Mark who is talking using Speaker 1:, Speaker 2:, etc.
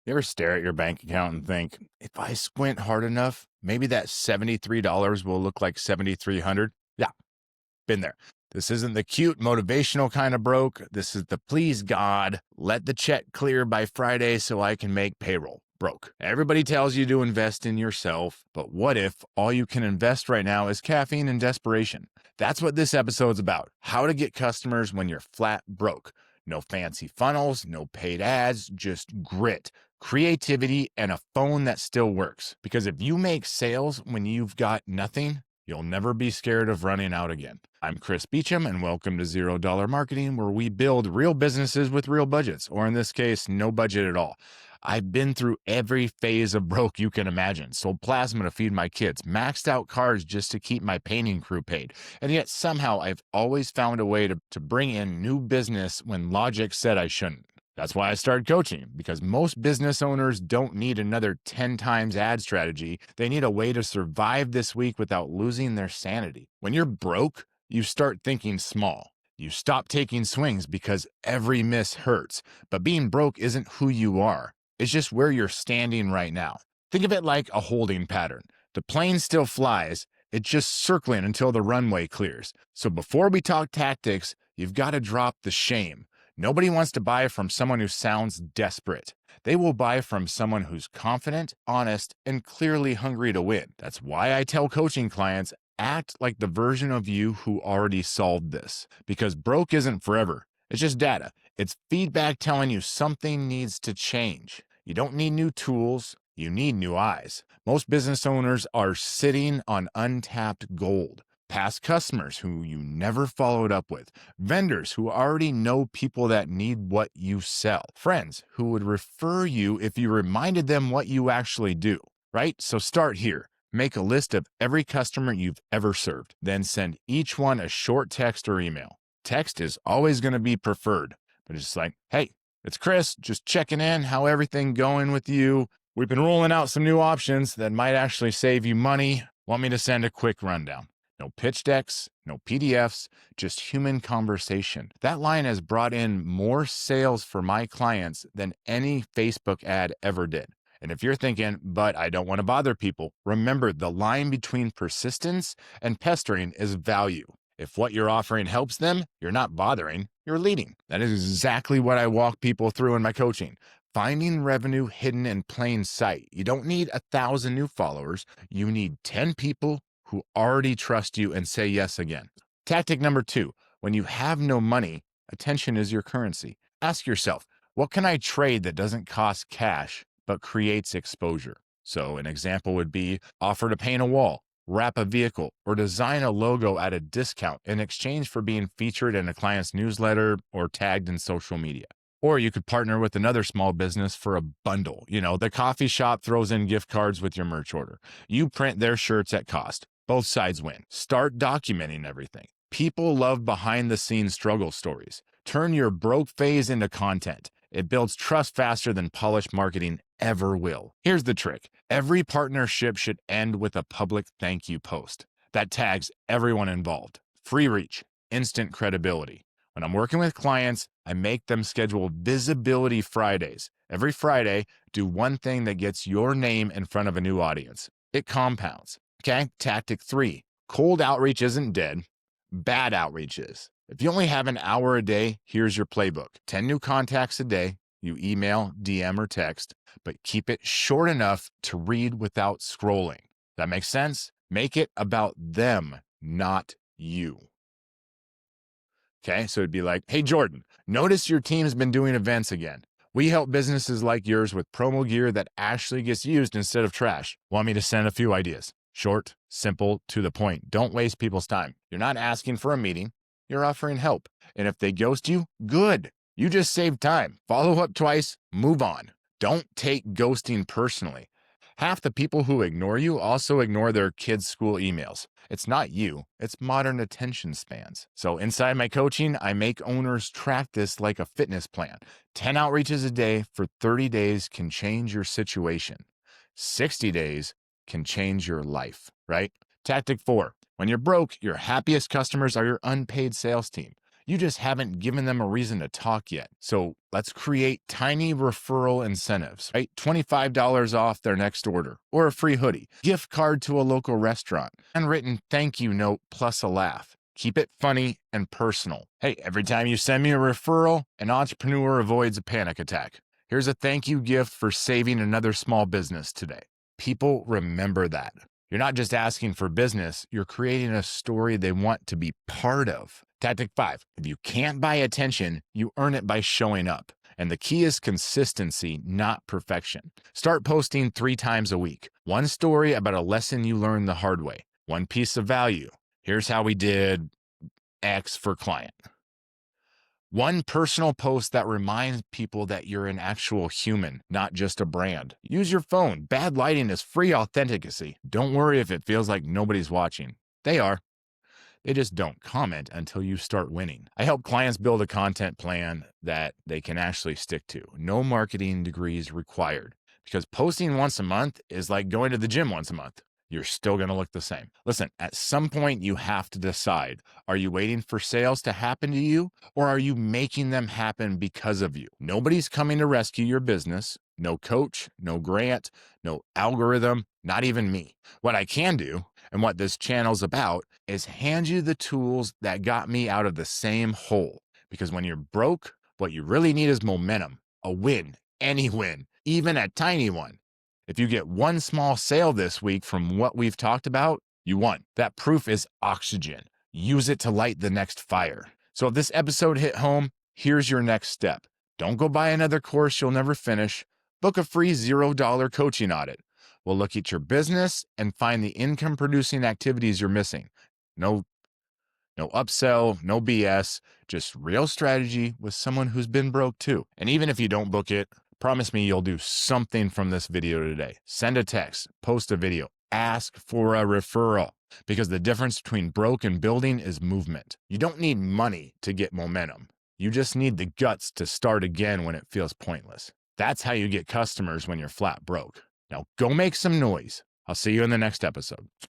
Speaker 1: You ever stare at your bank account and think, if I squint hard enough, maybe that $73 will look like 7,300? Yeah, been there. This isn't the cute motivational kind of broke. This is the please God, let the check clear by Friday so I can make payroll broke. Everybody tells you to invest in yourself, but what if all you can invest right now is caffeine and desperation? That's what this episode's about. How to get customers when you're flat broke. No fancy funnels, no paid ads, just grit, creativity, and a phone that still works. Because if you make sales when you've got nothing, you'll never be scared of running out again. I'm Chris Beecham, and welcome to $0 Marketing, where we build real businesses with real budgets, or in this case, no budget at all. I've been through every phase of broke you can imagine. Sold plasma to feed my kids, maxed out cars just to keep my painting crew paid. And yet somehow I've always found a way to bring in new business when logic said I shouldn't. That's why I started coaching, because most business owners don't need another 10 times ad strategy. They need a way to survive this week without losing their sanity. When you're broke, you start thinking small. You stop taking swings because every miss hurts. But being broke isn't who you are. It's just where you're standing right now. Think of it like a holding pattern. The plane still flies. It's just circling until the runway clears. So before we talk tactics, you've got to drop the shame. Nobody wants to buy from someone who sounds desperate. They will buy from someone who's confident, honest, and clearly hungry to win. That's why I tell coaching clients, act like the version of you who already solved this. Because broke isn't forever. It's just data. It's feedback telling you something needs to change. You don't need new tools. You need new eyes. Most business owners are sitting on untapped gold. Past customers who you never followed up with, vendors who already know people that need what you sell, friends who would refer you if you reminded them what you actually do, right? So start here. Make a list of every customer you've ever served, then send each one a short text or email. Text is always going to be preferred, but it's like, hey, it's Chris, just checking in, how everything going with you? We've been rolling out some new options that might actually save you money. Want me to send a quick rundown? No pitch decks, no PDFs, just human conversation. That line has brought in more sales for my clients than any Facebook ad ever did. And if you're thinking, but I don't want to bother people, remember the line between persistence and pestering is value. If what you're offering helps them, you're not bothering, you're leading. That is exactly what I walk people through in my coaching. Finding revenue hidden in plain sight. You don't need 1,000 new followers. You need 10 people who already trust you and say yes again. Tactic number 2, when you have no money, attention is your currency. Ask yourself, what can I trade that doesn't cost cash but creates exposure? So an example would be offer to paint a wall, wrap a vehicle, or design a logo at a discount in exchange for being featured in a client's newsletter or tagged in social media. Or you could partner with another small business for a bundle. The coffee shop throws in gift cards with your merch order. You print their shirts at cost. Both sides win. Start documenting everything. People love behind-the-scenes struggle stories. Turn your broke phase into content. It builds trust faster than polished marketing ever will. Here's the trick. Every partnership should end with a public thank you post that tags everyone involved. Free reach, instant credibility. When I'm working with clients, I make them schedule Visibility Fridays. Every Friday, do one thing that gets your name in front of a new audience. It compounds. Okay, tactic 3. Cold outreach isn't dead. Bad outreach is. If you only have an hour a day, here's your playbook. 10 new contacts a day. You email, DM, or text, but keep it short enough to read without scrolling. That makes sense? Make it about them, not you. Okay, so it'd be like, hey, Jordan, notice your team's been doing events again. We help businesses like yours with promo gear that actually gets used instead of trash. Want me to send a few ideas? Short, simple, to the point. Don't waste people's time. You're not asking for a meeting. You're offering help. And if they ghost you, good. You just saved time. Follow up twice, move on. Don't take ghosting personally. Half the people who ignore you also ignore their kids' school emails. It's not you, it's modern attention spans. So inside my coaching, I make owners track this like a fitness plan. 10 outreaches a day for 30 days can change your situation. 60 days can change your life, right? Tactic 4, when you're broke, your happiest customers are your unpaid sales team. You just haven't given them a reason to talk yet. So let's create tiny referral incentives, right? $25 off their next order, or a free hoodie, gift card to a local restaurant, handwritten thank you note plus a laugh. Keep it funny and personal. Hey, every time you send me a referral, an entrepreneur avoids a panic attack. Here's a thank you gift for saving another small business today. People remember that. You're not just asking for business, you're creating a story they want to be part of. Tactic 5, if you can't buy attention, you earn it by showing up. And the key is consistency, not perfection. Start posting 3 times a week. One story about a lesson you learned the hard way. One piece of value. Here's how we did X for client. One personal post that reminds people that you're an actual human, not just a brand. Use your phone. Bad lighting is free authenticity. Don't worry if it feels like nobody's watching. They are. They just don't comment until you start winning. I help clients build a content plan that they can actually stick to. No marketing degrees required. Because posting once a month is like going to the gym once a month. You're still going to look the same. Listen, at some point you have to decide, are you waiting for sales to happen to you, or are you making them happen because of you? Nobody's coming to rescue your business. No coach, no grant, no algorithm, not even me. What I can do, and what this channel's about, is hand you the tools that got me out of the same hole. Because when you're broke, what you really need is momentum, a win, any win, even a tiny one. If you get one small sale this week from what we've talked about, you won. That proof is oxygen. Use it to light the next fire. So if this episode hit home, here's your next step. Don't go buy another course you'll never finish. Book a free $0 coaching audit. We'll look at your business and find the income-producing activities you're missing. No upsell, no BS, just real strategy with someone who's been broke too. And even if you don't book it, promise me you'll do something from this video today. Send a text, post a video, ask for a referral, because the difference between broke and building is movement. You don't need money to get momentum. You just need the guts to start again when it feels pointless. That's how you get customers when you're flat broke. Now go make some noise. I'll see you in the next episode.